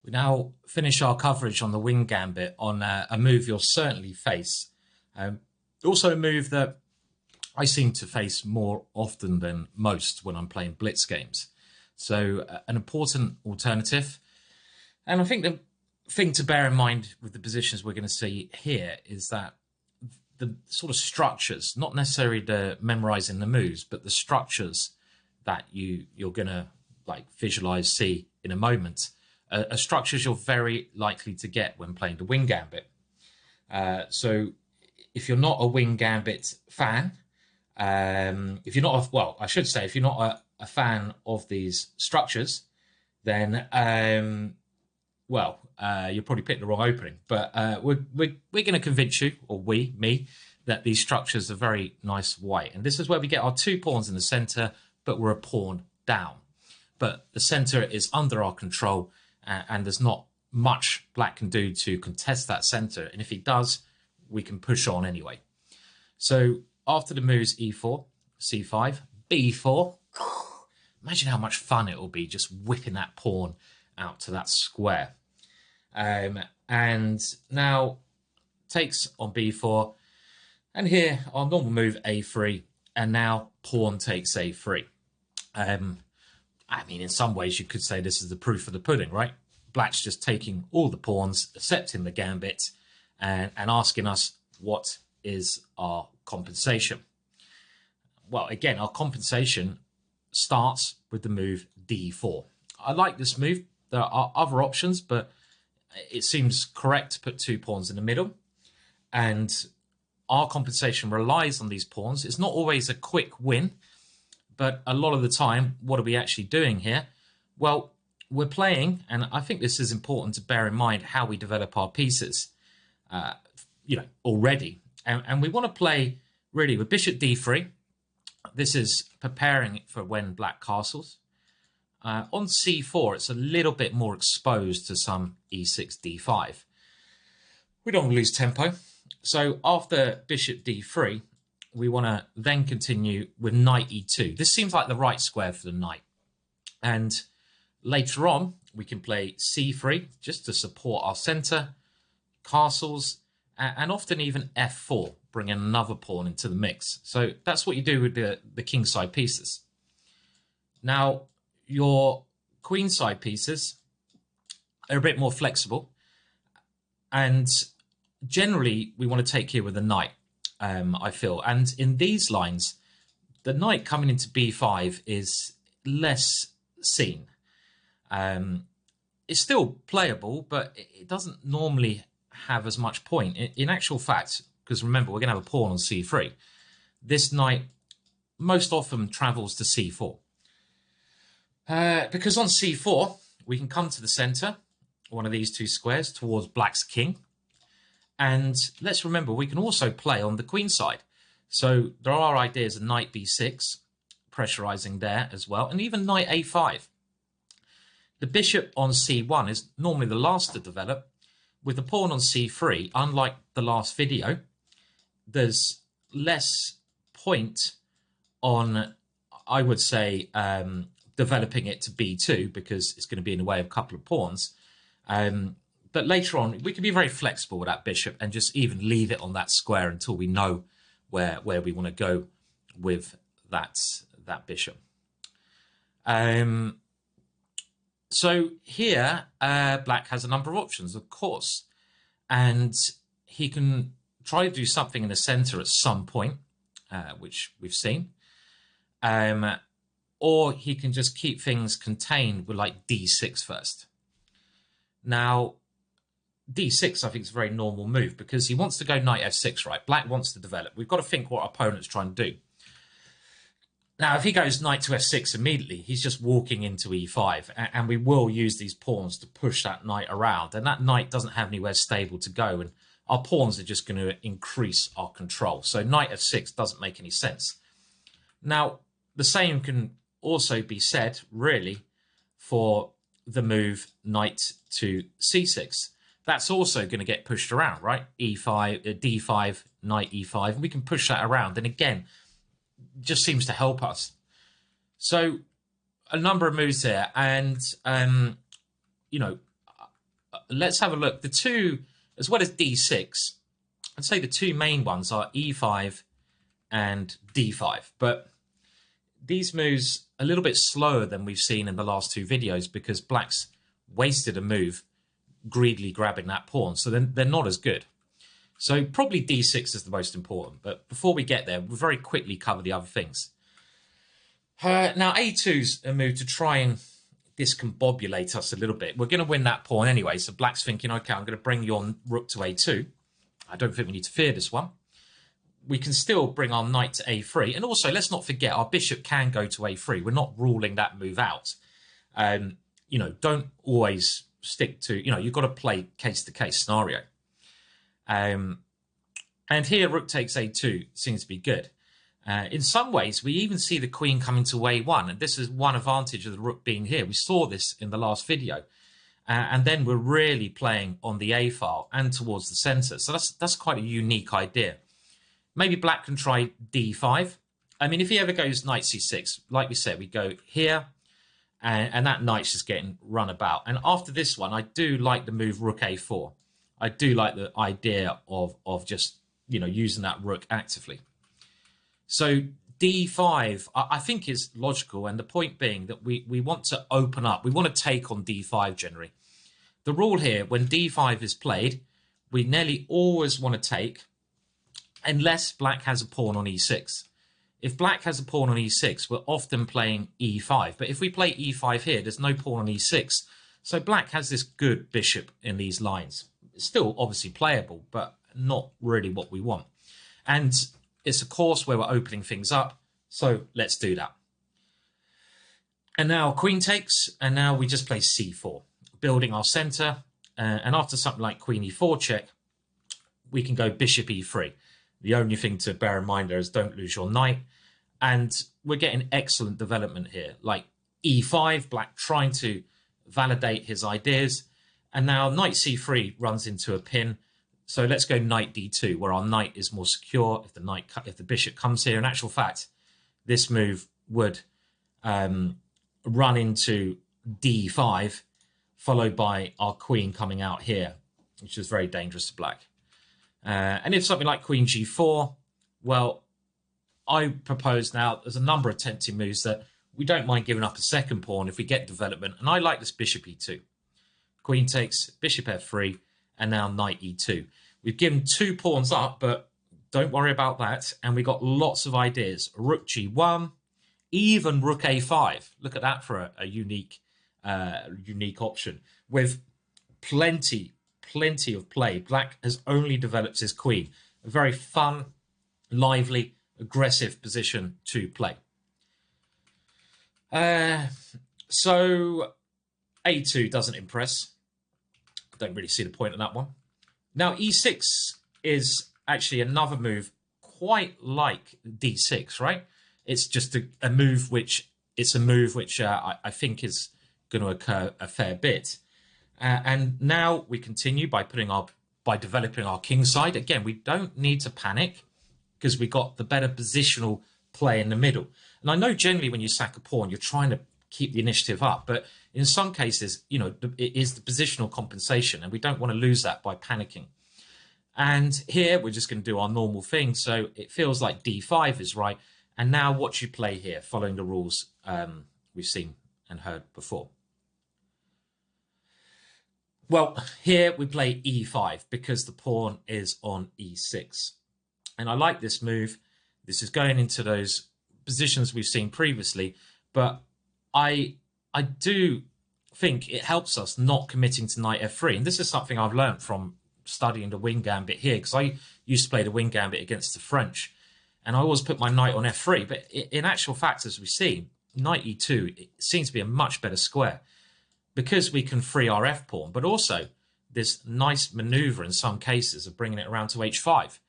We now finish our coverage on the wing gambit on a move you'll certainly face. Also a move that I seem to face more often than most when I'm playing blitz games. So an important alternative. And I think the thing to bear in mind with the positions we're going to see here is that the sort of structures, not necessarily the memorizing the moves, but the structures that you're going to like visualize, see in a moment, are structures you're very likely to get when playing the wing gambit. So if you're not a wing gambit fan, if you're not, if you're not a fan of these structures, then, you probably picked the wrong opening. But we're going to convince you, or me, that these structures are very nice white. And this is where we get our 2 pawns in the center, but we're a pawn down. But the center is under our control, and there's not much black can do to contest that center. And if he does, we can push on anyway. So after the moves e4, c5, b4, imagine how much fun it will be just whipping that pawn out to that square. And now takes on b4, and here our normal move a3, and now pawn takes a3. I mean, in some ways you could say this is the proof of the pudding, right? Black's just taking all the pawns, accepting the gambit, and asking us what is our compensation. Well, again, our compensation starts with the move d4. I like this move. There are other options, but it seems correct to put 2 pawns in the middle. And our compensation relies on these pawns. It's not always a quick win, but a lot of the time, what are we actually doing here? Well, we're playing, and I think this is important to bear in mind how we develop our pieces, already. And we want to play really with bishop d3. This is preparing for when black castles. On c4, it's a little bit more exposed to some e6, d5. We don't want to lose tempo. So after bishop d3, we want to then continue with knight e2. This seems like the right square for the knight. And later on, we can play c3 just to support our center, castles, and often even f4, bringing another pawn into the mix. So that's what you do with the kingside pieces. Now, your queenside pieces are a bit more flexible. And generally, we want to take here with the knight, I feel. And in these lines, the knight coming into b5 is less seen. It's still playable, but it doesn't normally have as much point. In actual fact, because remember, we're going to have a pawn on c3, this knight most often travels to c4. Because on c4, we can come to the center, one of these 2 squares, towards black's king. And let's remember, we can also play on the queen side. So there are ideas of knight b6, pressurizing there as well, and even knight a5. The bishop on c1 is normally the last to develop. With the pawn on c3, unlike the last video, there's less point on, I would say, developing it to b2 because it's going to be in the way of a couple of pawns. But later on, we can be very flexible with that bishop and just even leave it on that square until we know where we want to go with that bishop. So here, black has a number of options, of course, and he can try to do something in the center at some point, which we've seen, or he can just keep things contained with like d6 first. Now, d6, I think, is a very normal move because he wants to go knight f6, right? Black wants to develop. We've got to think what our opponent's trying to do. Now, if he goes knight to f6 immediately, he's just walking into e5, and we will use these pawns to push that knight around, and that knight doesn't have anywhere stable to go, and our pawns are just going to increase our control. So knight f6 doesn't make any sense. Now, the same can also be said, really, for the move knight to c6. That's also going to get pushed around, right? e5, d5, knight e5, and we can push that around. And again, just seems to help us. So a number of moves here, and let's have a look. The two, as well as d6, I'd say the two main ones are e5 and d5. But these moves a little bit slower than we've seen in the last two videos because black's wasted a move greedily grabbing that pawn. So then they're not as good. So probably d6 is the most important. But before we get there, we'll very quickly cover the other things. Now, a2's a move to try and discombobulate us a little bit. We're going to win that pawn anyway. So black's thinking, okay, I'm going to bring your rook to a2. I don't think we need to fear this one. We can still bring our knight to a3. And also, let's not forget, our bishop can go to a3. We're not ruling that move out. You know, don't always stick to, you know, you've got to play case-to-case scenario. And here, rook takes a2 seems to be good. In some ways, we even see the queen coming to a1. And this is one advantage of the rook being here. We saw this in the last video. And then we're really playing on the A file and towards the center. So that's quite a unique idea. Maybe black can try d5. I mean, if he ever goes knight c6, like we said, we go here. And that knight's just getting run about. And after this one, I do like the move rook a4. I do like the idea of just, you know, using that rook actively. So d5, I think, is logical. And the point being that we want to open up. We want to take on d5 generally. The rule here, when d5 is played, we nearly always want to take unless black has a pawn on e6. If black has a pawn on e6, we're often playing e5. But if we play e5 here, there's no pawn on e6. So black has this good bishop in these lines. It's still obviously playable, but not really what we want. And it's a course where we're opening things up. So let's do that. And now queen takes, and now we just play c4, building our center. And after something like queen e4 check, we can go bishop e3. The only thing to bear in mind there is don't lose your knight. And we're getting excellent development here, like e5, black trying to validate his ideas. And now knight c3 runs into a pin. So let's go knight d2, where our knight is more secure if the bishop comes here. In actual fact, this move would run into d5, followed by our queen coming out here, which is very dangerous to black. And if something like queen g4, well, I propose now there's a number of tempting moves that we don't mind giving up a second pawn if we get development. And I like this bishop e2. Queen takes, bishop f3, and now knight e2. We've given 2 pawns up, but don't worry about that. And we got lots of ideas. Rook g1, even rook a5. Look at that for a unique option with plenty of play. Black has only developed his queen. A very fun, lively, aggressive position to play. So a2 doesn't impress. Don't really see the point of that one. Now e6 is actually another move quite like d6, right? It's just a move which I think is going to occur a fair bit. And now we continue by developing our king side. Again, we don't need to panic because we got the better positional play in the middle. And I know generally when you sack a pawn, you're trying to keep the initiative up, but in some cases, you know, it is the positional compensation, and we don't want to lose that by panicking. And here we're just going to do our normal thing. So it feels like d5 is right. And now what you play here, following the rules we've seen and heard before. Well, here we play e5 because the pawn is on e6. And I like this move. This is going into those positions we've seen previously, but I do think it helps us not committing to knight f3. And this is something I've learned from studying the wing gambit here, because I used to play the wing gambit against the French. And I always put my knight on f3. But in actual fact, as we see, knight e2 it seems to be a much better square because we can free our f pawn, but also this nice maneuver in some cases of bringing it around to h5,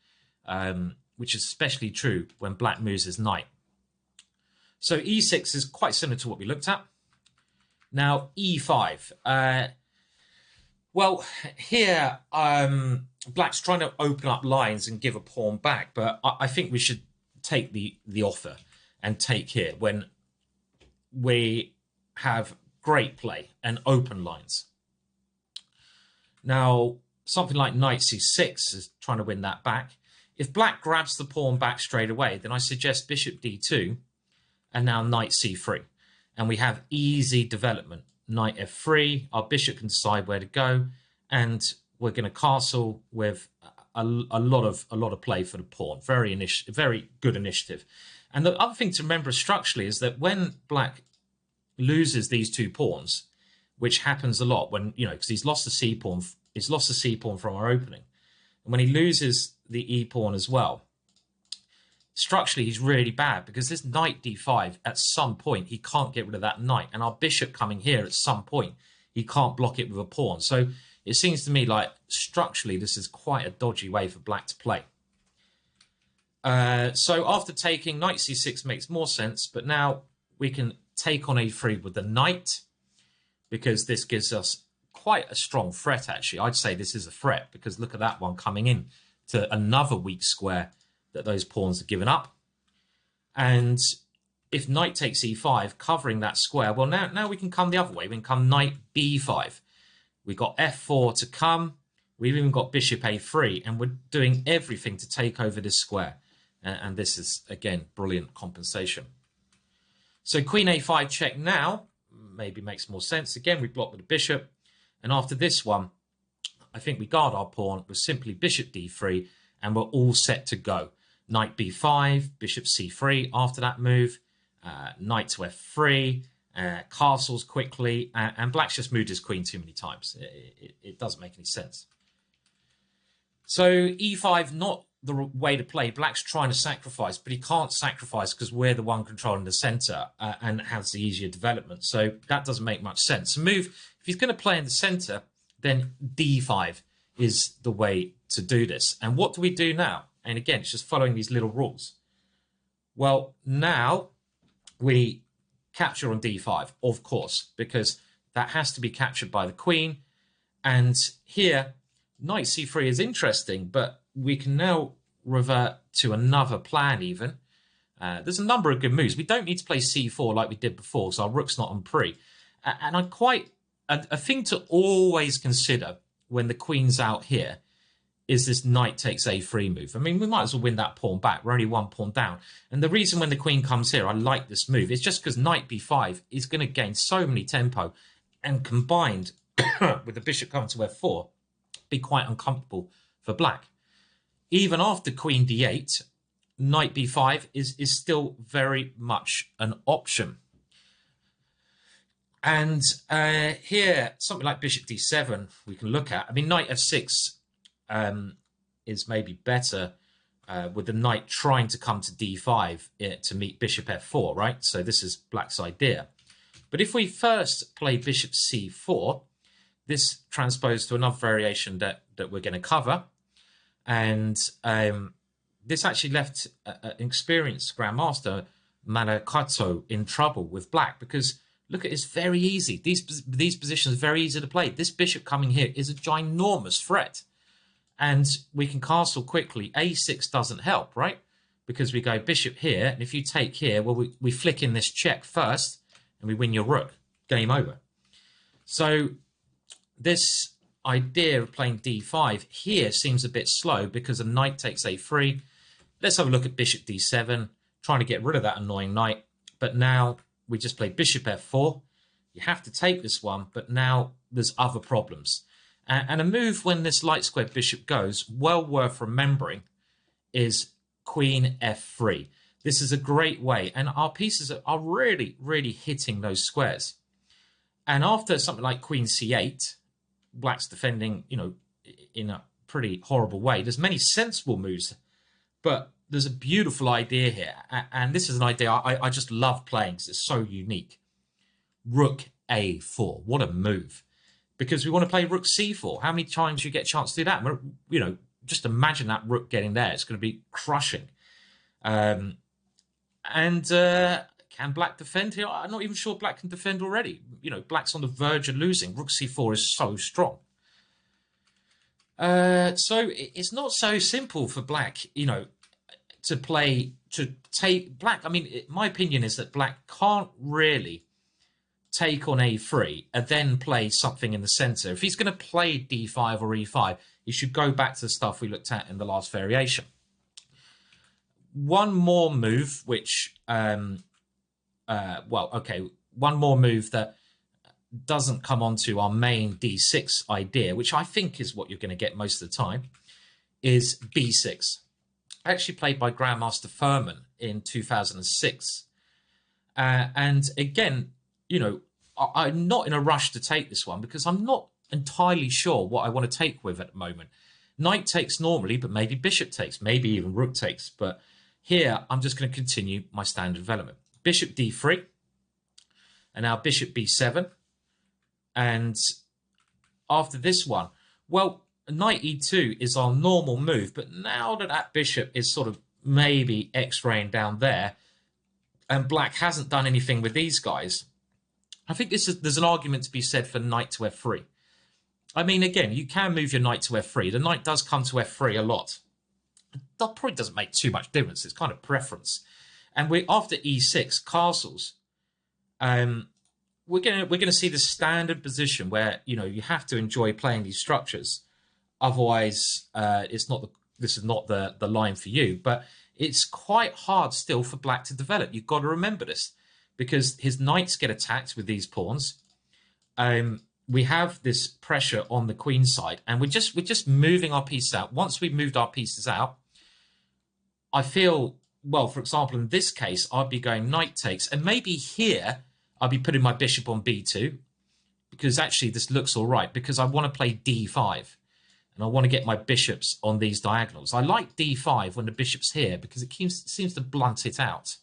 which is especially true when black moves his knight. So e6 is quite similar to what we looked at. Now e5. Well, here black's trying to open up lines and give a pawn back, but I think we should take the offer and take here when we have great play and open lines. Now, something like knight c6 is trying to win that back. If black grabs the pawn back straight away, then I suggest bishop d2 and now knight c3. And we have easy development. Knight f3, our bishop can decide where to go, and we're going to castle with a lot of play for the pawn. Very good initiative. And the other thing to remember structurally is that when black loses these two pawns, which happens a lot when, because he's lost the c pawn from our opening, and when he loses the e pawn as well, structurally he's really bad, because this knight d5 at some point he can't get rid of that knight, and our bishop coming here at some point he can't block it with a pawn. So it seems to me like structurally this is quite a dodgy way for black to play. So after taking, knight c6 makes more sense, but now we can take on a3 with the knight, because this gives us quite a strong threat, actually. I'd say this is a threat, because look at that one coming in to another weak square that those pawns have given up. And if knight takes e5, covering that square, well, now we can come the other way. We can come knight b5. We've got f4 to come. We've even got bishop a3, and we're doing everything to take over this square. And this is, again, brilliant compensation. So queen a5 check now maybe makes more sense. Again, we block with the bishop. And after this one, I think we guard our pawn with simply bishop d3, and we're all set to go. Knight b5, bishop c3 after that move, knight to f3, castles quickly, and black's just moved his queen too many times. It doesn't make any sense. So e5, not the way to play. Black's trying to sacrifice, but he can't sacrifice because we're the one controlling the center and has the easier development. So that doesn't make much sense. So move, if he's going to play in the center, then d5 is the way to do this. And what do we do now? And again, it's just following these little rules. Well, now we capture on d5, of course, because that has to be captured by the queen. And here, knight c3 is interesting, but we can now revert to another plan even. There's a number of good moves. We don't need to play c4 like we did before, so our rook's not on pre. And a thing to always consider when the queen's out here is this knight takes a3 move. I mean, we might as well win that pawn back. We're only one pawn down. And the reason when the queen comes here, I like this move, is just because knight b5 is going to gain so many tempo, and combined with the bishop coming to f4, be quite uncomfortable for black. Even after queen d8, knight b5 is still very much an option. And here, something like bishop d7 we can look at. I mean, knight f6 is maybe better with the knight trying to come to d5 to meet bishop f4, right? So this is black's idea. But if we first play bishop c4, this transposes to another variation that we're going to cover. And this actually left an experienced grandmaster, Manakato, in trouble with black, because look, it's very easy. These positions are very easy to play. This bishop coming here is a ginormous threat. And we can castle quickly. a6 doesn't help, right? Because we go bishop here, and if you take here, well, we flick in this check first, and we win your rook. Game over. So this idea of playing d5 here seems a bit slow because a knight takes a3. Let's have a look at bishop d7, trying to get rid of that annoying knight. But now we just play bishop f4. You have to take this one, but now there's other problems. And a move when this light squared bishop goes, well worth remembering, is queen f3. This is a great way, and our pieces are really, really hitting those squares. And after something like queen c8, black's defending, in a pretty horrible way. There's many sensible moves, but there's a beautiful idea here. And this is an idea I just love playing because it's so unique. Rook a4. What a move. Because we want to play rook c4. How many times you get a chance to do that? Just imagine that rook getting there. It's going to be crushing. Can black defend here? I'm not even sure black can defend already. Black's on the verge of losing. Rook c4 is so strong. So it's not so simple for black, to take black. I mean, my opinion is that black can't really take on a3 and then play something in the center. If he's going to play d5 or e5, he should go back to the stuff we looked at in the last variation. One more move, which, one more move that doesn't come onto our main d6 idea, which I think is what you're going to get most of the time, is b6. Actually played by Grandmaster Furman in 2006. And again, you know, I'm not in a rush to take this one because I'm not entirely sure what I want to take with at the moment. Knight takes normally, but maybe bishop takes, maybe even rook takes. But here, I'm just going to continue my standard development. Bishop d3, and now bishop b7. And after this one, well, knight e2 is our normal move, but now that that bishop is sort of maybe x-raying down there, and black hasn't done anything with these guys, I think there's an argument to be said for knight to f3. I mean, again, you can move your knight to f3. The knight does come to f3 a lot. That probably doesn't make too much difference. It's kind of preference. And we're after e6 castles. We're gonna see the standard position where, you know, you have to enjoy playing these structures. Otherwise, this is not the line for you. But it's quite hard still for black to develop. You've got to remember this, because his knights get attacked with these pawns. We have this pressure on the queen side, and we're just moving our pieces out. Once we've moved our pieces out, I feel, well, for example, in this case, I'd be going knight takes, and maybe here I'll be putting my bishop on b2, because actually this looks all right, because I want to play d5, and I want to get my bishops on these diagonals. I like d5 when the bishop's here, because it seems to blunt it out.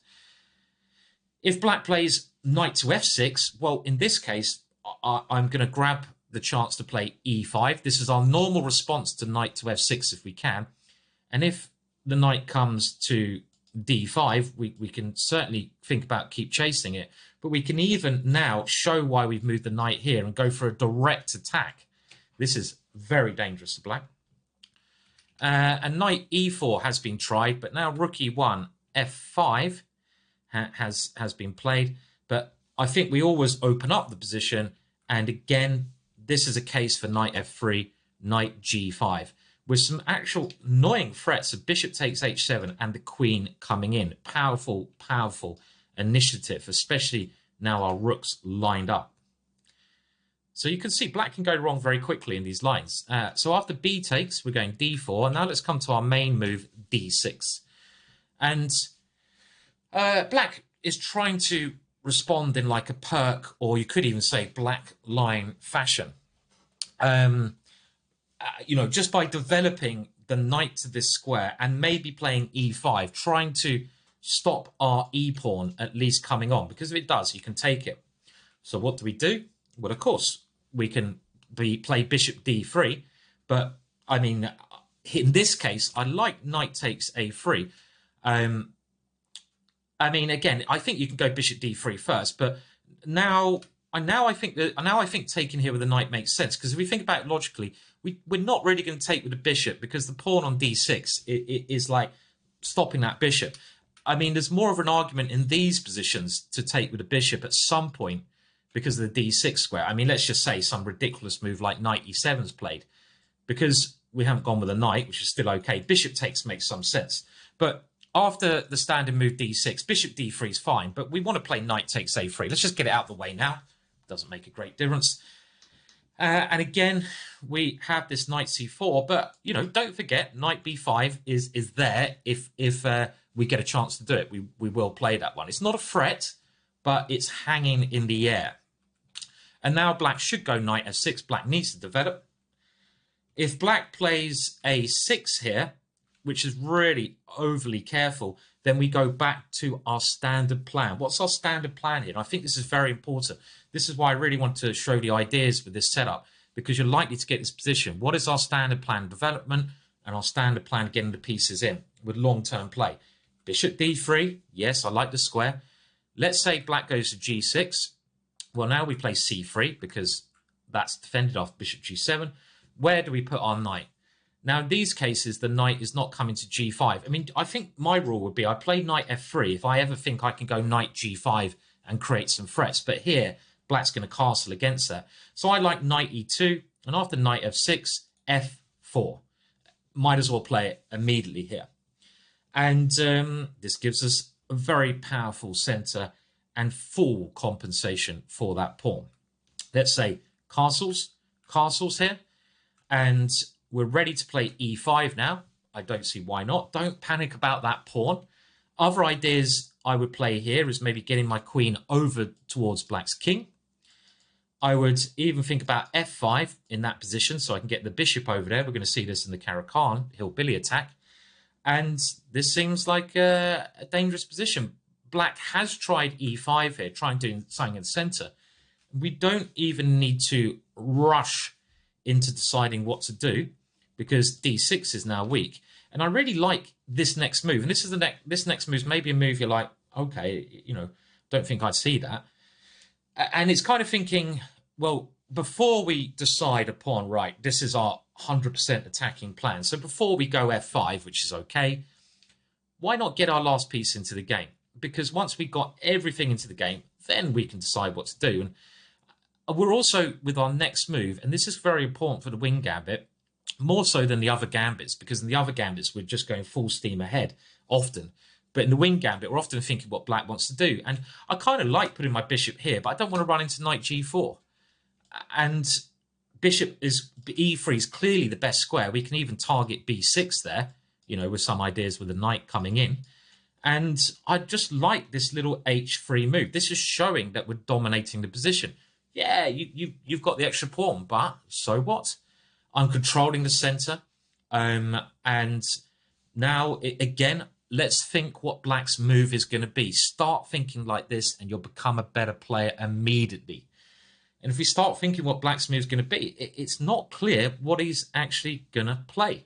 If black plays knight to f6, well, in this case, I'm going to grab the chance to play e5. This is our normal response to knight to f6 if we can. And if the knight comes to d5, we can certainly think about keep chasing it. But we can even now show why we've moved the knight here and go for a direct attack. This is very dangerous to black. And knight e4 has been tried, but now rook e1, f5 has been played. But I think we always open up the position. And again, this is a case for knight f3, knight g5, with some actual annoying threats of bishop takes h7 and the queen coming in. Powerful, powerful initiative, especially now our rook's lined up. So you can see black can go wrong very quickly in these lines. So after b takes, we're going d4. Now let's come to our main move, d6. And black is trying to respond in like a perk, or you could even say black line fashion. You know, just by developing the knight to this square and maybe playing e5, trying to stop our e-pawn at least coming on, because if it does, you can take it. So what do? Well, of course, we can play bishop d3, but I mean, in this case, I like knight takes a3. I mean, again, I think you can go bishop d3 first, but now I think taking here with the knight makes sense, because if we think about it logically, we're not really going to take with the bishop, because the pawn on d6 is like stopping that bishop. I mean, there's more of an argument in these positions to take with the bishop at some point because of the d6 square. I mean, let's just say some ridiculous move like knight e7's played, because we haven't gone with a knight, which is still okay. Bishop takes makes some sense, but after the standard move d6, bishop d3 is fine, but we want to play knight takes a3. Let's just get it out of the way now. Doesn't make a great difference. And again, we have this knight c4, but, you know, don't forget, knight b5 is there if we get a chance to do it. We will play that one. It's not a threat, but it's hanging in the air. And now black should go knight f6. Black needs to develop. If black plays a6 here, which is really overly careful, then we go back to our standard plan. What's our standard plan here? And I think this is very important. This is why I really want to show the ideas for this setup, because you're likely to get this position. What is our standard plan development and our standard plan getting the pieces in with long-term play? Bishop d3. Yes, I like the square. Let's say black goes to g6. Well, now we play c3 because that's defended off bishop g7. Where do we put our knight? Now, in these cases, the knight is not coming to g5. I mean, I think my rule would be I play knight f3 if I ever think I can go knight g5 and create some threats. But here, black's going to castle against that. So I like knight e2, and after knight f6, f4. Might as well play it immediately here. And this gives us a very powerful center and full compensation for that pawn. Let's say castles here, and we're ready to play e5 now. I don't see why not. Don't panic about that pawn. Other ideas I would play here is maybe getting my queen over towards black's king. I would even think about f5 in that position so I can get the bishop over there. We're going to see this in the Caro-Kann hillbilly attack. And this seems like a dangerous position. Black has tried e5 here, trying to do something in the center. We don't even need to rush into deciding what to do because d6 is now weak. And I really like this next move. And this is this next move is maybe a move you're like, okay, you know, don't think I'd see that. And it's kind of thinking, well, before we decide upon, right, this is our 100% attacking plan. So before we go f5, which is okay, why not get our last piece into the game? Because once we got everything into the game, then we can decide what to do. And we're also, with our next move, and this is very important for the wing gambit, more so than the other gambits, because in the other gambits, we're just going full steam ahead often. But in the wing gambit, we're often thinking what black wants to do. And I kind of like putting my bishop here, but I don't want to run into knight g4. And bishop is e3 is clearly the best square. We can even target b6 there, you know, with some ideas with the knight coming in. And I just like this little h3 move. This is showing that we're dominating the position. Yeah, you've got the extra pawn, but so what? I'm controlling the center. And now, again, let's think what black's move is going to be. Start thinking like this and you'll become a better player immediately. And if we start thinking what black's move is going to be, it's not clear what he's actually going to play.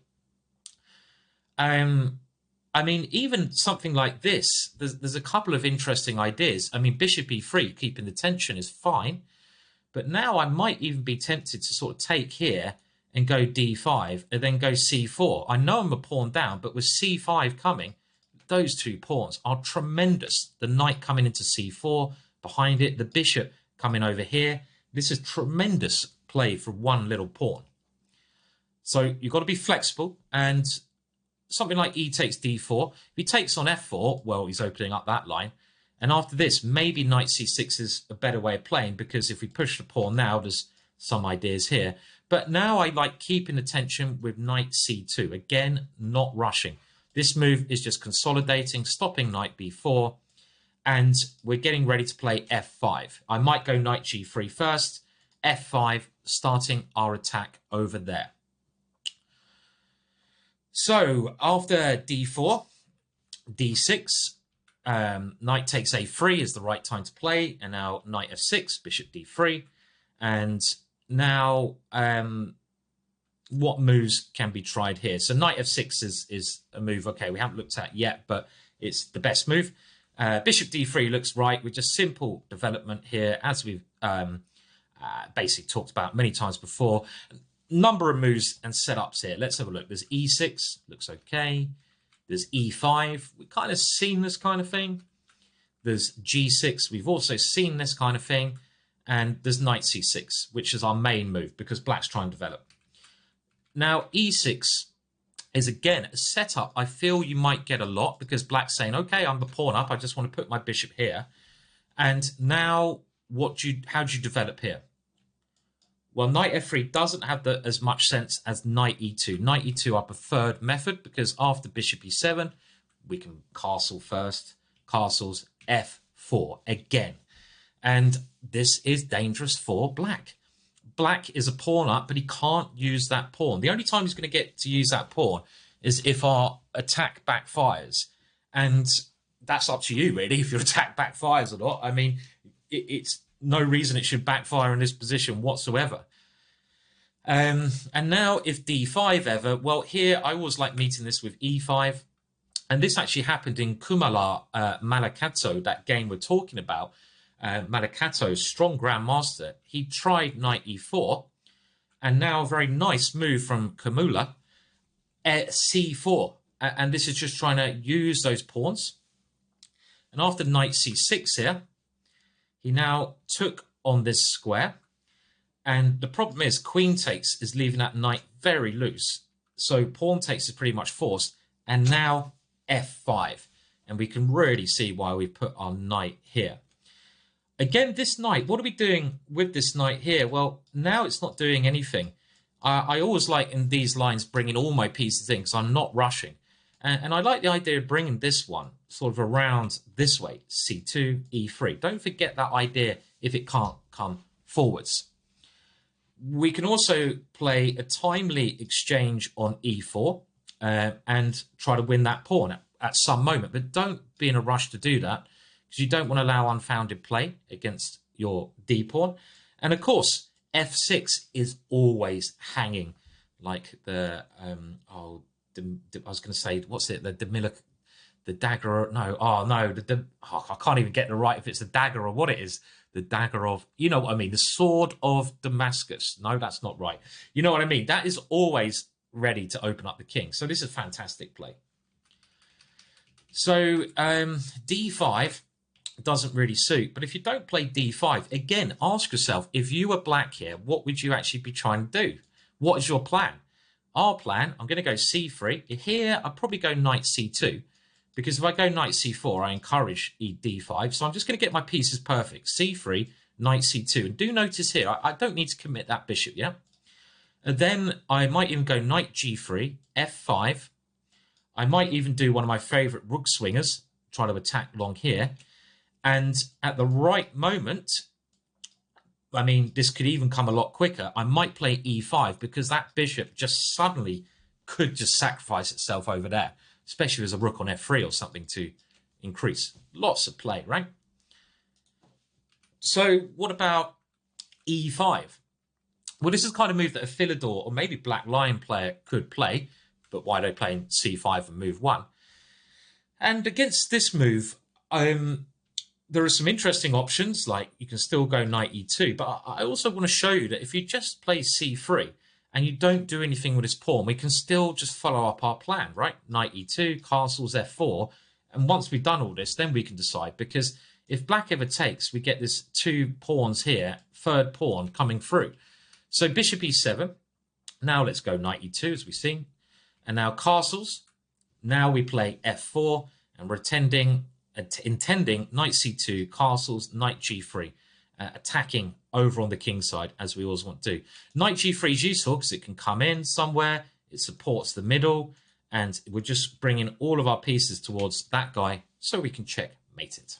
I mean, even something like this, there's a couple of interesting ideas. I mean, bishop e3, keeping the tension is fine. But now I might even be tempted to sort of take here and go d5 and then go c4. I know I'm a pawn down, but with c5 coming, those two pawns are tremendous. The knight coming into c4, behind it, the bishop coming over here. This is tremendous play for one little pawn. So you've got to be flexible, and something like e takes d4. If he takes on f4, well, he's opening up that line. And after this, maybe knight c6 is a better way of playing, because if we push the pawn now, there's some ideas here. But now I like keeping the tension with knight c2. Again, not rushing. This move is just consolidating, stopping knight b4, and we're getting ready to play f5. I might go knight g3 first, f5, starting our attack over there. So after d4, d6, knight takes a3 is the right time to play, and now knight f6, bishop d3, and now what moves can be tried here? So knight f6 is a move, okay, we haven't looked at yet, but it's the best move. Bishop d3 looks right with just simple development here, as we've basically talked about many times before. Number of moves and setups here. Let's have a look. There's e6, looks okay. There's e5, we've kind of seen this kind of thing. There's g6, we've also seen this kind of thing. And there's knight c6, which is our main move because black's trying to develop. Now, e6 is, again, a setup I feel you might get a lot because black's saying, okay, I'm the pawn up, I just want to put my bishop here. And now, how do you develop here? Well, knight f3 doesn't have as much sense as knight e2. Knight e2 our preferred method because after bishop e7, we can castle first. Castles f4 again. And this is dangerous for black. Black is a pawn up, but he can't use that pawn. The only time he's going to get to use that pawn is if our attack backfires. And that's up to you, really, if your attack backfires or not. I mean, it's no reason it should backfire in this position whatsoever. And now if d5 ever, well, here I always like meeting this with e5. And this actually happened in Kumala Malakato, that game we're talking about. Malakato, strong grandmaster, he tried knight e4, and now a very nice move from Kumula, c4, and this is just trying to use those pawns. And after knight c6 here, he now took on this square. And the problem is queen takes is leaving that knight very loose. So pawn takes is pretty much forced. And now f5. And we can really see why we put our knight here. Again, this knight, what are we doing with this knight here? Well, now it's not doing anything. I always like in these lines bringing all my pieces in because I'm not rushing. And I like the idea of bringing this one sort of around this way, c2, e3. Don't forget that idea if it can't come forwards. We can also play a timely exchange on e4 and try to win that pawn at some moment. But don't be in a rush to do that because you don't want to allow unfounded play against your d pawn. And of course, f6 is always hanging like the, I was going to say, what's it? The dagger, no, oh no, I can't even get the right if it's the dagger or what it is. The dagger of, you know what I mean, the sword of Damascus. No, that's not right. You know what I mean? That is always ready to open up the king. So this is fantastic play. So d5 doesn't really suit. But if you don't play d5, again, ask yourself, if you were black here, what would you actually be trying to do? What is your plan? Our plan, I'm going to go c3. Here, I'll probably go knight c2. Because if I go knight c4, I encourage d5. So I'm just going to get my pieces perfect. c3, knight c2. And do notice here, I don't need to commit that bishop, yeah? And then I might even go knight g3, f5. I might even do one of my favorite rook swingers, try to attack along here. And at the right moment, I mean, this could even come a lot quicker. I might play e5 because that bishop just suddenly could just sacrifice itself over there, especially as a rook on f3 or something to increase. Lots of play, right? So what about e5? Well, this is the kind of move that a Philidor or maybe Black Lion player could play, but why don't play c5 and move 1? And against this move, there are some interesting options, like you can still go knight e2, but I also want to show you that if you just play c3 and you don't do anything with this pawn, we can still just follow up our plan, right? Knight e2, castles f4, and once we've done all this, then we can decide, because if black ever takes, we get this 2 pawns here, third pawn coming through. So bishop e7, now let's go knight e2 as we've seen, and now castles, now we play f4, and we're intending knight c2, castles, knight g3, attacking over on the king side, as we always want to do. Knight g3 is useful because it can come in somewhere, it supports the middle, and we're just bringing all of our pieces towards that guy so we can checkmate it.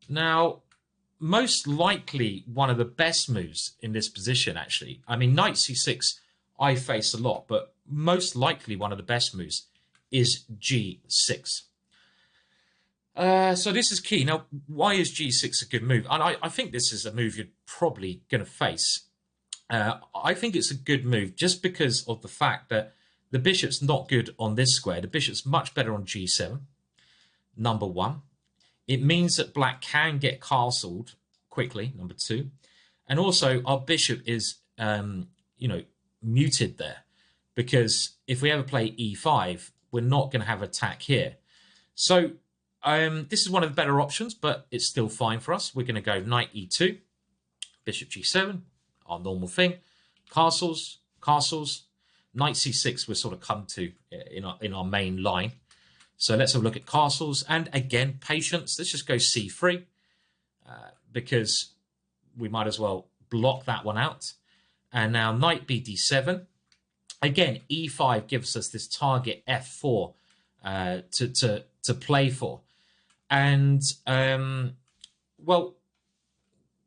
Now, most likely one of the best moves in this position, actually, I mean, knight c6 I face a lot, but most likely one of the best moves is g6. So this is key. Now, why is g6 a good move? And I think this is a move you're probably going to face. I think it's a good move just because of the fact that the bishop's not good on this square. The bishop's much better on g7, number 1. It means that black can get castled quickly, number 2. And also, our bishop is, muted there. Because if we ever play e5, we're not going to have attack here. So this is one of the better options, but it's still fine for us. We're going to go knight e2, bishop g7, our normal thing. Castles, knight c6 we'll sort of come to in our main line. So let's have a look at castles. And again, patience. Let's just go c3 because we might as well block that one out. And now knight bd7. Again, e5 gives us this target f4 to play for. And, well,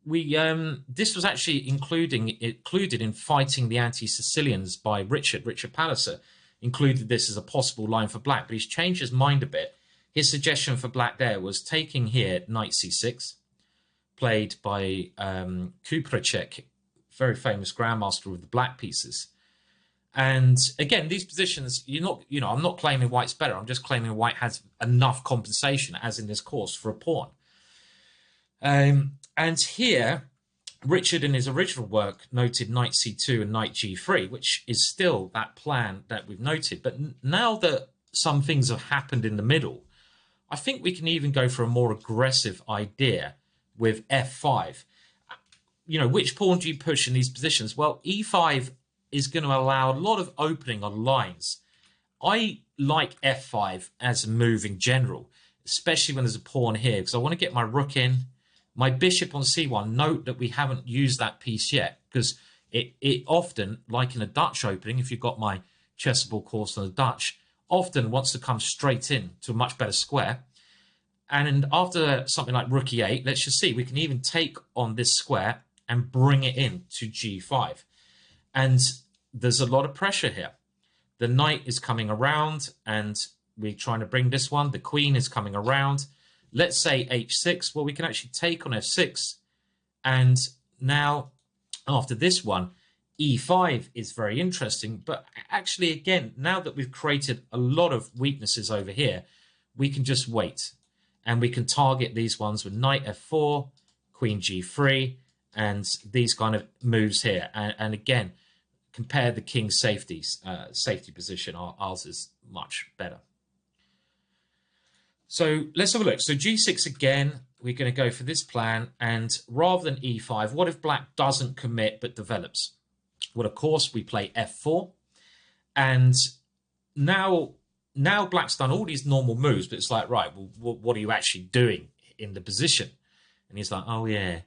this was actually included in Fighting the Anti-Sicilians by Richard Palliser, included this as a possible line for black, but he's changed his mind a bit. His suggestion for black there was taking here knight c6, played by Kupracek, very famous grandmaster with the black pieces. And again, these positions, I'm not claiming white's better. I'm just claiming white has enough compensation, as in this course, for a pawn. And here, Richard, in his original work, noted knight c2 and knight g3, which is still that plan that we've noted. But now that some things have happened in the middle, I think we can even go for a more aggressive idea. with f5. You know, which pawn do you push in these positions? Well, e5 is going to allow a lot of opening on lines. I like f5 as a move in general, especially when there's a pawn here, because I want to get my rook in. My bishop on c1, note that we haven't used that piece yet, because it often, like in a Dutch opening, if you've got my chessable course on the Dutch, often wants to come straight in to a much better square. And after something like rook e8, let's just see, we can even take on this square and bring it in to g5. And there's a lot of pressure here. The knight is coming around, and we're trying to bring this one. The queen is coming around. Let's say h6. Well, we can actually take on f6. And now, after this one, e5 is very interesting. But actually, again, now that we've created a lot of weaknesses over here, we can just wait. And we can target these ones with knight f4, queen g3, and these kind of moves here. And again, compare the king's safety position. Ours is much better. So let's have a look. So g6 again, we're going to go for this plan. And rather than e5, what if black doesn't commit but develops? Well, of course, we play f4. And now black's done all these normal moves, but it's like, right, well, what are you actually doing in the position? And he's like, oh, yeah.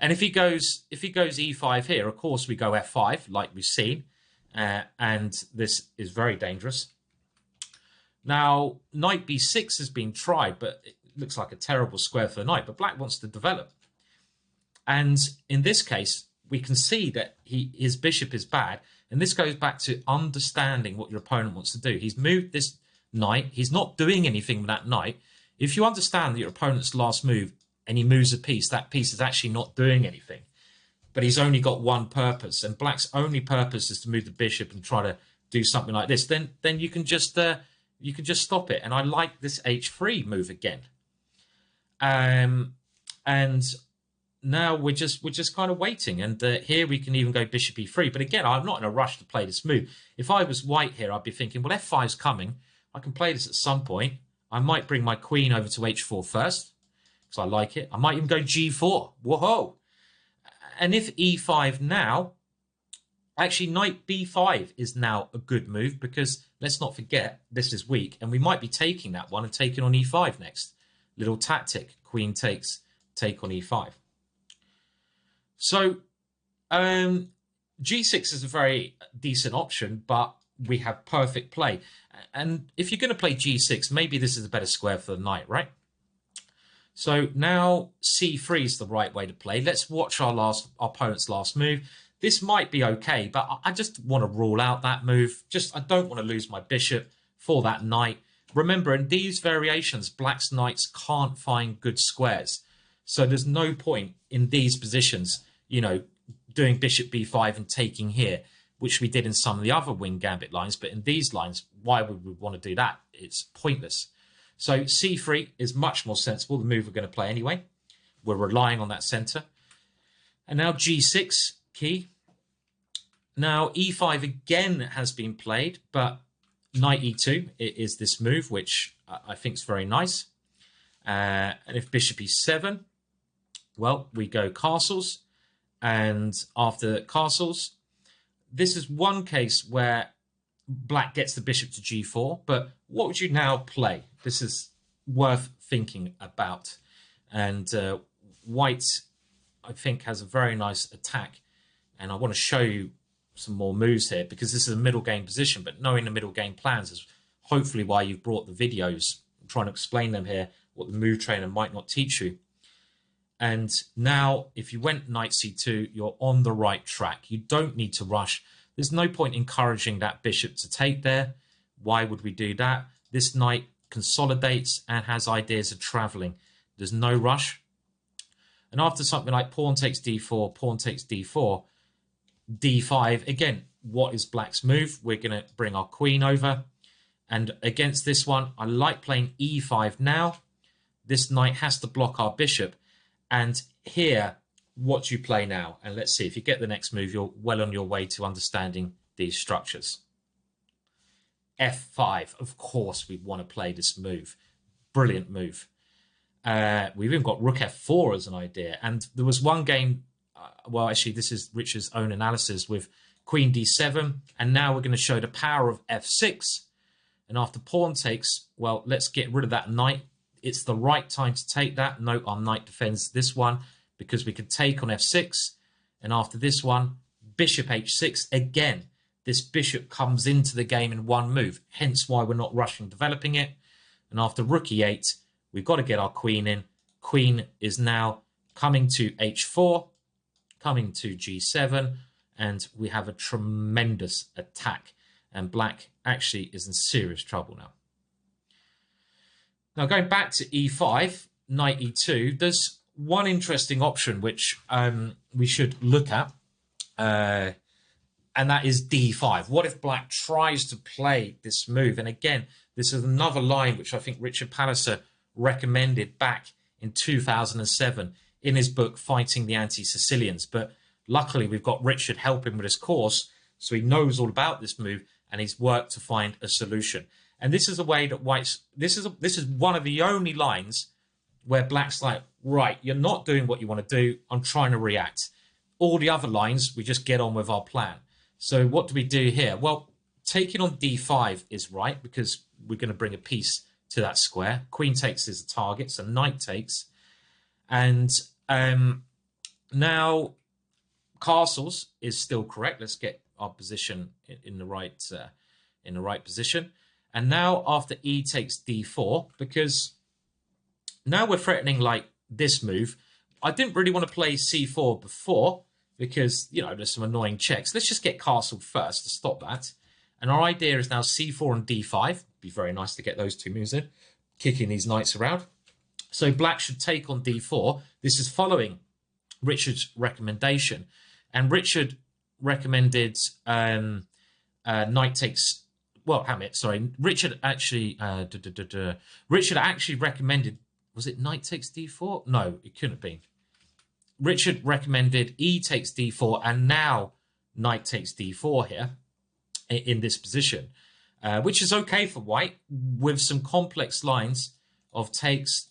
And if he goes e5 here, of course, we go f5, like we've seen. And this is very dangerous. Now, knight b6 has been tried, but it looks like a terrible square for the knight. But black wants to develop. And in this case, we can see that his bishop is bad. And this goes back to understanding what your opponent wants to do. He's moved this knight. He's not doing anything with that knight. If you understand that your opponent's last move and he moves a piece, that piece is actually not doing anything. But he's only got one purpose. And black's only purpose is to move the bishop and try to do something like this. Then you can just stop it. And I like this h3 move again. And now we're just kind of waiting, and here we can even go bishop e3. But again, I'm not in a rush to play this move. If I was white here, I'd be thinking, well, f5's coming. I can play this at some point. I might bring my queen over to h4 first, because I like it. I might even go g4. Whoa! And if e5 now, actually knight b5 is now a good move, because let's not forget this is weak, and we might be taking that one and taking on e5 next. Little tactic: queen takes, take on e5. So g6 is a very decent option, but we have perfect play. And if you're going to play g6, maybe this is a better square for the knight, right? So now c3 is the right way to play. Let's watch our opponent's last move. This might be okay, but I just want to rule out that move. I don't want to lose my bishop for that knight. Remember, in these variations, black's knights can't find good squares. So there's no point in these positions, you know, doing bishop b5 and taking here, which we did in some of the other wing gambit lines. But in these lines, why would we want to do that? It's pointless. So c3 is much more sensible, the move we're going to play anyway. We're relying on that center. And now g6 key. Now e5 again has been played, but knight e2 is this move, which I think is very nice. And if bishop e7, well, we go castles. And after castles, this is one case where black gets the bishop to g4. But what would you now play? This is worth thinking about. And white, I think, has a very nice attack. And I want to show you some more moves here, because this is a middle game position. But knowing the middle game plans is hopefully why you've brought the videos. I'm trying to explain them here, what the move trainer might not teach you. And now, if you went knight c2, you're on the right track. You don't need to rush. There's no point encouraging that bishop to take there. Why would we do that? This knight consolidates and has ideas of traveling. There's no rush. And after something like pawn takes d4, pawn takes d4, d5, again, what is black's move? We're going to bring our queen over. And against this one, I like playing e5 now. This knight has to block our bishop. And here, what do you play now? And let's see, if you get the next move, you're well on your way to understanding these structures. f5, of course we want to play this move. Brilliant move. We've even got rook f4 as an idea. And there was one game, well, actually, this is Richard's own analysis with queen d7. And now we're going to show the power of f6. And after pawn takes, well, let's get rid of that knight. It's the right time to take that. Note our knight defends this one because we could take on f6. And after this one, bishop h6. Again, this bishop comes into the game in one move, hence why we're not rushing developing it. And after rook e8, we've got to get our queen in. Queen is now coming to h4, coming to g7, and we have a tremendous attack. And black actually is in serious trouble now. Now, going back to e5, knight e2, there's one interesting option which we should look at, and that is d5. What if black tries to play this move? And again, this is another line which I think Richard Palliser recommended back in 2007 in his book, Fighting the Anti-Sicilians. But luckily, we've got Richard helping with his course, so he knows all about this move, and he's worked to find a solution. And this is a way that white's, this is one of the only lines where black's like, right, you're not doing what you want to do. I'm trying to react. All the other lines, we just get on with our plan. So what do we do here? Well, taking on d5 is right because we're going to bring a piece to that square. Queen takes is a target, so knight takes. And now castles is still correct. Let's get our position in the right position. And now after e takes d4, because now we're threatening like this move. I didn't really want to play c4 before because, you know, there's some annoying checks. Let's just get castled first to stop that. And our idea is now c4 and d5. Be very nice to get those two moves in, kicking these knights around. So black should take on d4. This is following Richard's recommendation. And Richard recommended knight takes... Well, Hamlet, sorry. Richard actually Richard actually recommended, was it knight takes d4? No, it couldn't have been. Richard recommended e takes d4, and now knight takes d4 here in this position, which is okay for white with some complex lines of takes,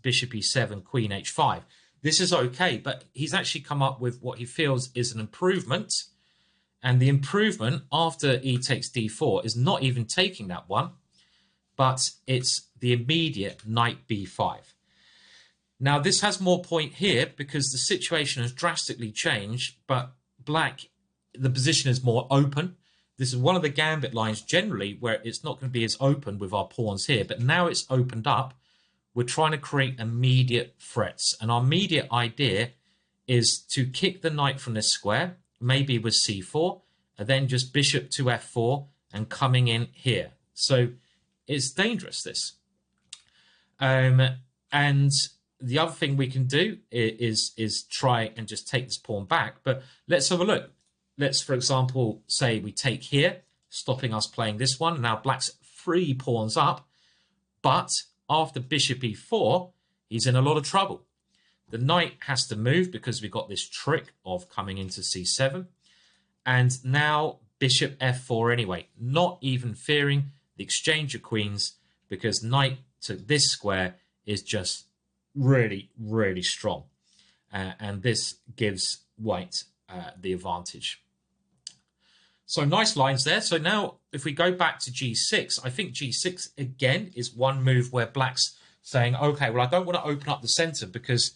bishop e7, queen h5. This is okay, but he's actually come up with what he feels is an improvement. And the improvement after e takes d4 is not even taking that one, but it's the immediate knight b5. Now, this has more point here because the situation has drastically changed, but black, the position is more open. This is one of the gambit lines generally where it's not going to be as open with our pawns here, but now it's opened up. We're trying to create immediate threats. And our immediate idea is to kick the knight from this square, maybe with c4, and then just bishop to f4 and coming in here. So it's dangerous, this. And the other thing we can do is try and just take this pawn back. But let's have a look. Let's, for example, say we take here, stopping us playing this one. Now black's 3 pawns up, but after bishop e4, he's in a lot of trouble. The knight has to move because we've got this trick of coming into c7. And now bishop f4 anyway, not even fearing the exchange of queens because knight to this square is just really, really strong. And this gives white the advantage. So nice lines there. So now if we go back to g6, I think g6 again is one move where black's saying, okay, well, I don't want to open up the center because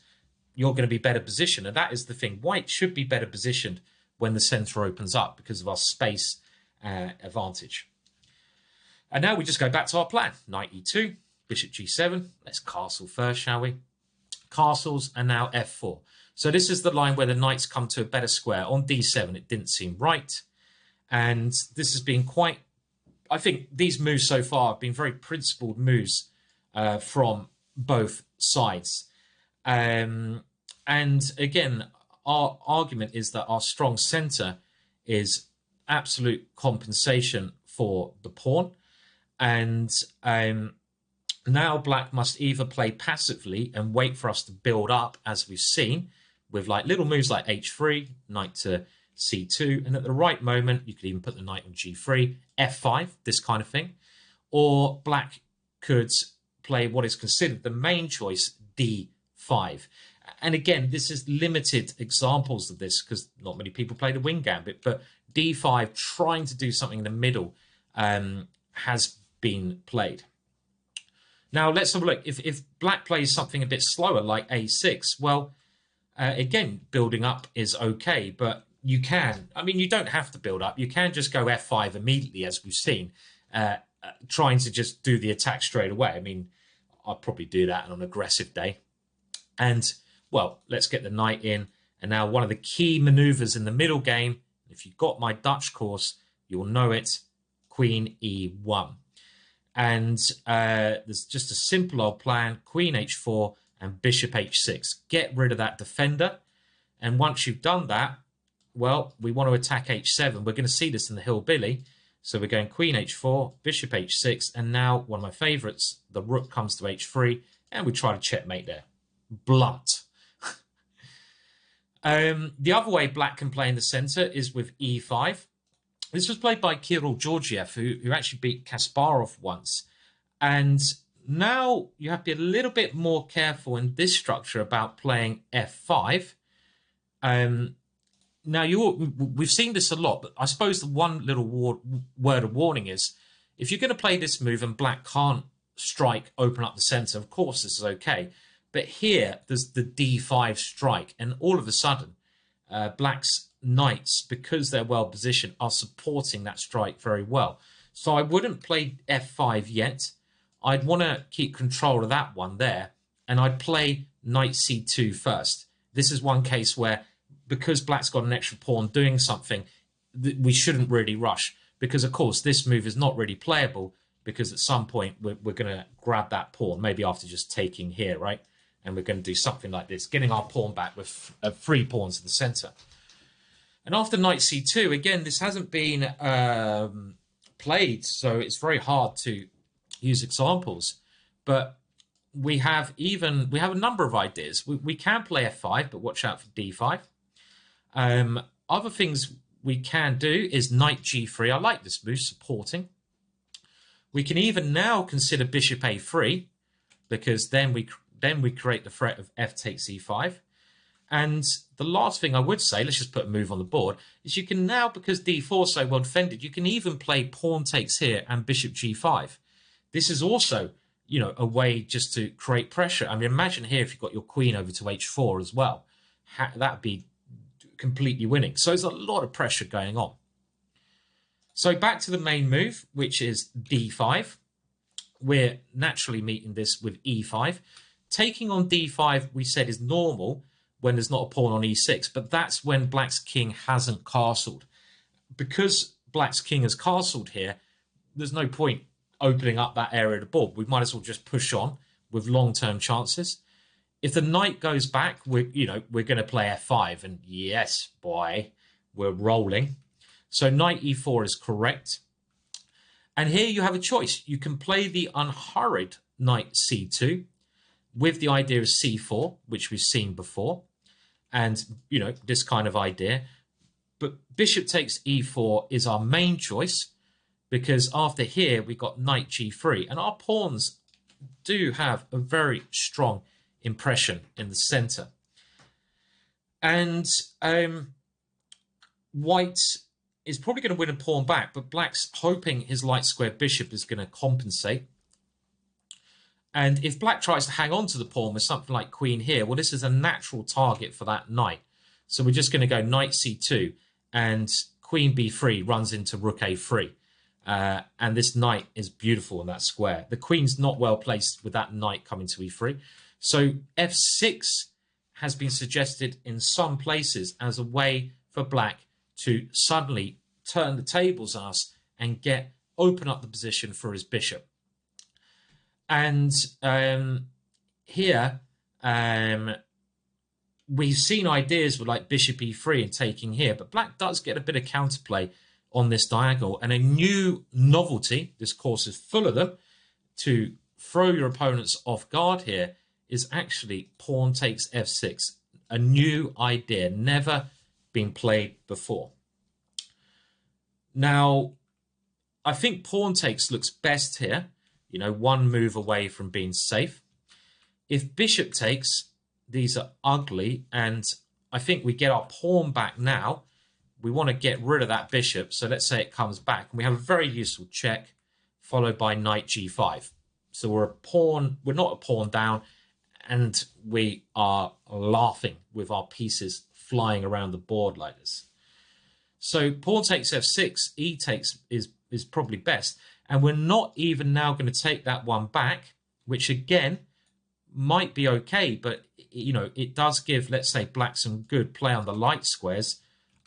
you're going to be better positioned. And that is the thing. White should be better positioned when the center opens up because of our space advantage. And now we just go back to our plan. Knight e2, bishop g7. Let's castle first, shall we? Castles, and now f4. So this is the line where the knights come to a better square. On d7, it didn't seem right. And this has been quite... I think these moves so far have been very principled moves from both sides. And again, our argument is that our strong center is absolute compensation for the pawn. And now black must either play passively and wait for us to build up, as we've seen, with like little moves like h3, knight to c2, and at the right moment, you could even put the knight on g3, f5, this kind of thing. Or black could play what is considered the main choice, d5. And again, this is limited examples of this because not many people play the wing gambit, but d5 trying to do something in the middle has been played. Now let's have a look. If black plays something a bit slower like a6, well, again, building up is okay, but you can, I mean, you don't have to build up. You can just go f5 immediately, as we've seen, trying to just do the attack straight away. I mean, I'll probably do that on an aggressive day. And, well, let's get the knight in. And now one of the key maneuvers in the middle game, if you've got my Dutch course, you'll know it, queen e1. And there's just a simple old plan, queen h4 and bishop h6. Get rid of that defender. And once you've done that, well, we want to attack h7. We're going to see this in the Hillbilly. So we're going queen h4, bishop h6, and now one of my favorites, the rook comes to h3, and we try to checkmate there. Blunt. The other way black can play in the center is with e5. This was played by Kirill Georgiev, who actually beat Kasparov once. And now you have to be a little bit more careful in this structure about playing f5. Now, we've seen this a lot, but I suppose the one little word of warning is, if you're going to play this move and black can't strike, open up the center, of course this is okay. But here, there's the d5 strike, and all of a sudden, black's knights, because they're well positioned, are supporting that strike very well. So I wouldn't play f5 yet. I'd want to keep control of that one there, and I'd play knight c2 first. This is one case where, because black's got an extra pawn doing something, we shouldn't really rush. Because, of course, this move is not really playable, because at some point we're going to grab that pawn, maybe after just taking here, right? And we're going to do something like this, getting our pawn back with 3 pawns in the center. And after knight c2, again, this hasn't been played, so it's very hard to use examples. But we have a number of ideas. We can play f5, but watch out for d5. Other things we can do is knight g3. I like this move, supporting. We can even now consider bishop a3, because then we create the threat of f takes e5. And the last thing I would say, let's just put a move on the board, is you can now, because d4 is so well defended, you can even play pawn takes here and bishop g5. This is also, you know, a way just to create pressure. I mean, imagine here if you've got your queen over to h4 as well. That'd be completely winning. So there's a lot of pressure going on. So back to the main move, which is d5. We're naturally meeting this with e5. Taking on d5, we said, is normal when there's not a pawn on e6, but that's when black's king hasn't castled. Because black's king has castled here, there's no point opening up that area of the board. We might as well just push on with long-term chances. If the knight goes back, we're going to play f5, and yes, boy, we're rolling. So knight e4 is correct. And here you have a choice. You can play the unhurried knight c2 with the idea of c4, which we've seen before, and, you know, this kind of idea. But bishop takes e4 is our main choice, because after here, we got knight g3, and our pawns do have a very strong impression in the center. And white is probably going to win a pawn back, but black's hoping his light square bishop is going to compensate. And if black tries to hang on to the pawn with something like queen here, well, this is a natural target for that knight. So we're just going to go knight c2, and queen b3 runs into rook a3. And this knight is beautiful in that square. The queen's not well placed with that knight coming to e3. So f6 has been suggested in some places as a way for black to suddenly turn the tables on us and open up the position for his bishop. And here we've seen ideas with like bishop e3 and taking here, but black does get a bit of counterplay on this diagonal, and a new novelty, this course is full of them, to throw your opponents off guard here, is actually pawn takes f6, a new idea, never been played before. Now, I think pawn takes looks best here, you know, one move away from being safe. If bishop takes, these are ugly, and I think we get our pawn back now. We want to get rid of that bishop, so let's say it comes back, and we have a very useful check, followed by knight g5. So we're not a pawn down, and we are laughing with our pieces flying around the board like this. So pawn takes f6, e takes is probably best, and we're not even now going to take that one back, which again might be okay, but you know, it does give, let's say, black some good play on the light squares.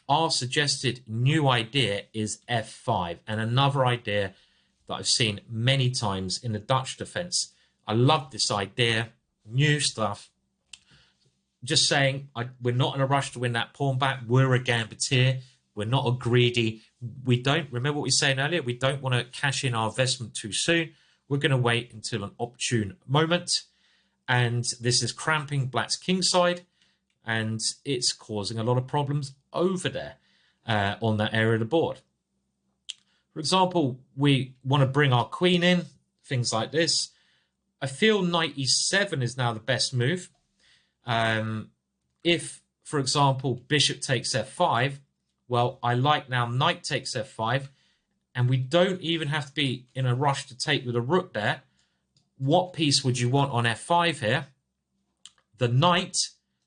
Our suggested new idea is f5, and another idea that I've seen many times in the Dutch defense. I love this idea, new stuff. Just saying, we're not in a rush to win that pawn back. We're a gambitier. We're not a greedy. We don't, remember what we were saying earlier, we don't want to cash in our investment too soon. We're going to wait until an opportune moment. And this is cramping black's kingside, and it's causing a lot of problems over there on that area of the board. For example, we want to bring our queen in, things like this. I feel knight e7 is now the best move. If, for example, bishop takes f5, well, I like now knight takes f5, and we don't even have to be in a rush to take with a rook there. What piece would you want on f5 here? The knight.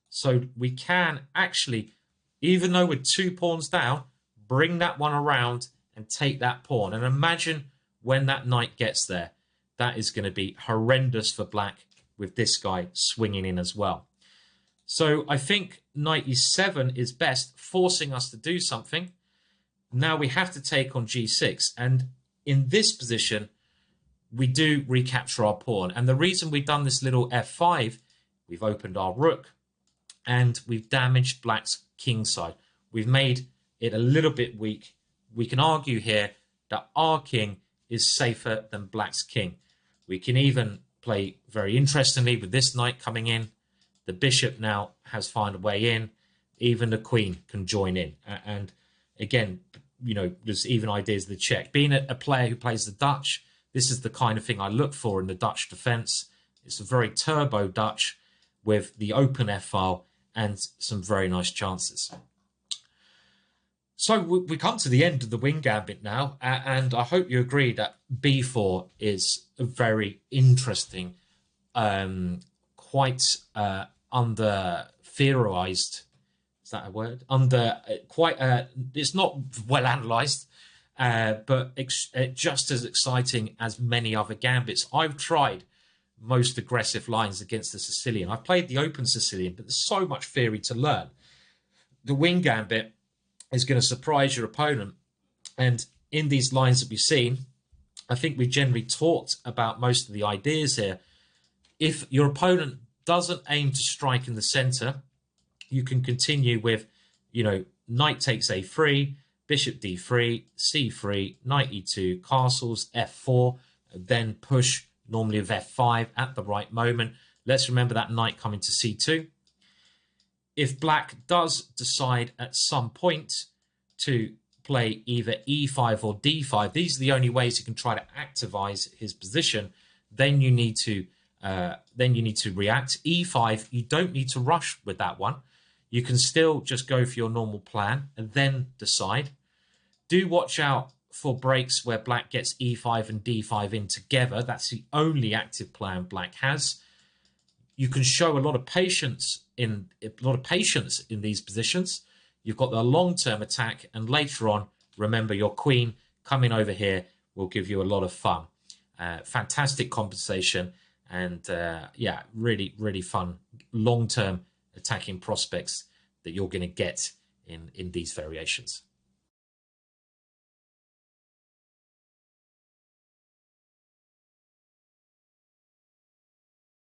So we can actually, even though we're 2 pawns down, bring that one around and take that pawn. And imagine when that knight gets there. That is going to be horrendous for black with this guy swinging in as well. So I think knight e7 is best, forcing us to do something. Now we have to take on g6. And in this position, we do recapture our pawn. And the reason we've done this little f5, we've opened our rook and we've damaged black's kingside. We've made it a little bit weak. We can argue here that our king is safer than black's king. We can even play very interestingly with this knight coming in. The bishop now has found a way in. Even the queen can join in. And again, you know, there's even ideas of the check. Being a player who plays the Dutch, this is the kind of thing I look for in the Dutch defense. It's a very turbo Dutch with the open f-file and some very nice chances. So we come to the end of the wing gambit now, and I hope you agree that b4 is a very interesting, quite under-theorized, is that a word? It's not well analysed, but just as exciting as many other gambits. I've tried most aggressive lines against the Sicilian. I've played the open Sicilian, but there's so much theory to learn. The wing gambit is going to surprise your opponent. And in these lines that we've seen, I think we've generally talked about most of the ideas here. If your opponent doesn't aim to strike in the center, you can continue with, you know, knight takes a3, bishop d3, c3, knight e2, castles, f4, then push normally with f5 at the right moment. Let's remember that knight coming to c2. If black does decide at some point to play either e5 or d5, these are the only ways you can try to activize his position. Then you need to react. e5, you don't need to rush with that one. You can still just go for your normal plan and then decide. Do watch out for breaks where black gets e5 and d5 in together. That's the only active plan black has. You can show a lot of patience in these positions. You've got the long-term attack, and later on, remember your queen coming over here will give you a lot of fun. Fantastic compensation, and yeah, really, really fun long-term attacking prospects that you're going to get in these variations.